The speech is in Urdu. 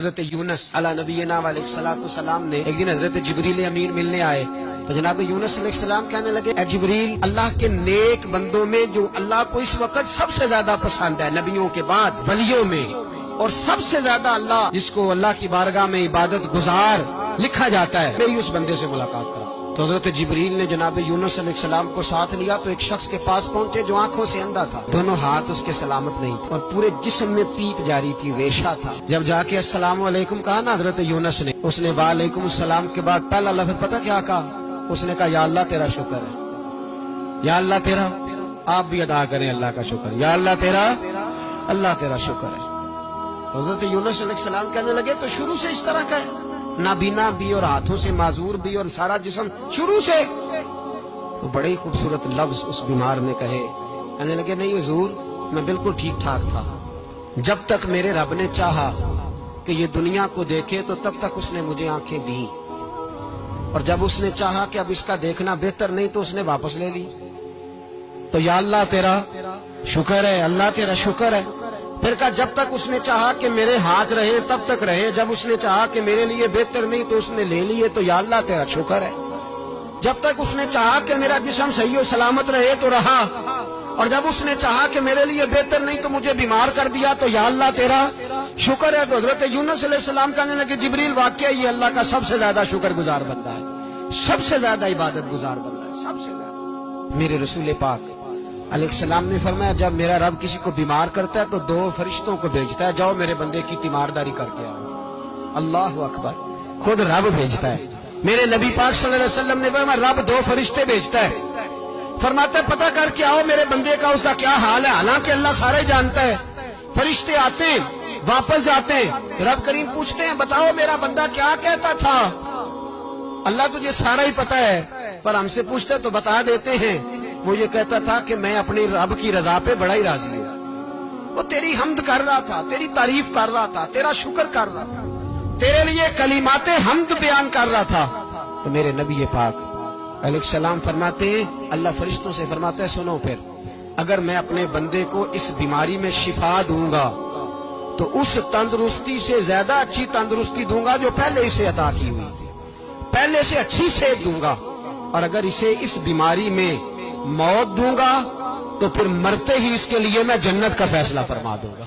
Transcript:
حضرت یونس علی نبینا علیہ السلام نے ایک دن حضرت جبریل امین ملنے آئے تو جناب یونس علیہ السلام کہنے لگے اے جبریل، اللہ کے نیک بندوں میں جو اللہ کو اس وقت سب سے زیادہ پسند ہے نبیوں کے بعد ولیوں میں، اور سب سے زیادہ اللہ جس کو اللہ کی بارگاہ میں عبادت گزار لکھا جاتا ہے، میں اس بندے سے ملاقات کرا۔ تو حضرت جبریل نے جناب یونس علیہ السلام کو ساتھ لیا تو ایک شخص کے پاس پہنچے جو آنکھوں سے اندھا تھا، دونوں ہاتھ اس کے سلامت نہیں تھے اور پورے جسم میں پیپ جاری تھی، ریشہ تھا۔ جب جا کے السلام علیکم کہا نا حضرت یونس نے، اس نے وعلیکم السلام کے بعد پہلا لفظ پتہ کیا کہا؟ اس نے کہا یا اللہ تیرا شکر ہے، یا اللہ تیرا، آپ بھی ادا کریں اللہ کا شکر، یا اللہ تیرا، اللہ تیرا شکر ہے۔ حضرت یونس علیہ السلام کہنے لگے تو شروع سے اس طرح کا ہے، نابینا بھی اور ہاتھوں سے معذور بھی اور سارا جسم شروع سے؟ تو بڑے ہی خوبصورت لفظ اس بیمار نے کہے، کہنے لگے نہیں حضور میں بالکل ٹھیک ٹھاک تھا، جب تک میرے رب نے چاہا کہ یہ دنیا کو دیکھے تو تب تک اس نے مجھے آنکھیں دی، اور جب اس نے چاہا کہ اب اس کا دیکھنا بہتر نہیں تو اس نے واپس لے لی۔ تو یا اللہ تیرا شکر ہے، اللہ تیرا شکر ہے۔ پھر کہا جب تک اس نے چاہا کہ میرے ہاتھ رہے تب تک رہے، جب اس نے چاہا کہ میرے لیے بہتر نہیں تو اس نے لے لیے، تو یا اللہ تیرا شکر ہے۔ جب تک اس نے چاہا کہ میرا جسم صحیح و سلامت رہے تو رہا، اور جب اس نے چاہا کہ میرے لیے بہتر نہیں تو مجھے بیمار کر دیا، تو یا اللہ تیرا شکر ہے۔ تو حضرت یونس علیہ السلام کہنے لگے جبریل واقعہ یہ اللہ کا سب سے زیادہ شکر گزار بندہ ہے، سب سے زیادہ عبادت گزار بندہ ہے، سب سے زیادہ۔ میرے رسول پاک علیہ السلام نے فرمایا جب میرا رب کسی کو بیمار کرتا ہے تو دو فرشتوں کو بھیجتا ہے، جاؤ میرے بندے کی تیمارداری کر کے آؤ۔ اللہ اکبر، خود رب بھیجتا ہے۔ میرے نبی پاک صلی اللہ علیہ وسلم نے فرمایا رب دو فرشتے بھیجتا ہے، فرماتا ہے پتہ کر کے آؤ میرے بندے کا اس کا کیا حال ہے، حالانکہ اللہ سارے جانتا ہے۔ فرشتے آتے ہیں واپس جاتے ہیں، رب کریم پوچھتے ہیں بتاؤ میرا بندہ کیا کہتا تھا؟ اللہ تجھے سارا ہی پتہ ہے پر ہم سے پوچھتے تو بتا دیتے ہیں، وہ یہ کہتا تھا کہ میں اپنی رب کی رضا پہ بڑا ہی راضی ہوں، وہ تیری حمد کر رہا تھا، تیری تعریف کر رہا تھا، تیرا شکر کر رہا تھا، تیرے لیے کلمات حمد بیان کر رہا تھا۔ تو میرے نبی پاک علیہ السلام فرماتے ہیں، اللہ فرشتوں سے فرماتا ہے سنو پھر اگر میں اپنے بندے کو اس بیماری میں شفا دوں گا تو اس تندرستی سے زیادہ اچھی تندرستی دوں گا جو پہلے اسے عطا کی ہوئی تھی، پہلے سے اچھی صحت دوں گا، اور اگر اسے اس بیماری میں موت دوں گا تو پھر مرتے ہی اس کے لیے میں جنت کا فیصلہ فرما دوں گا۔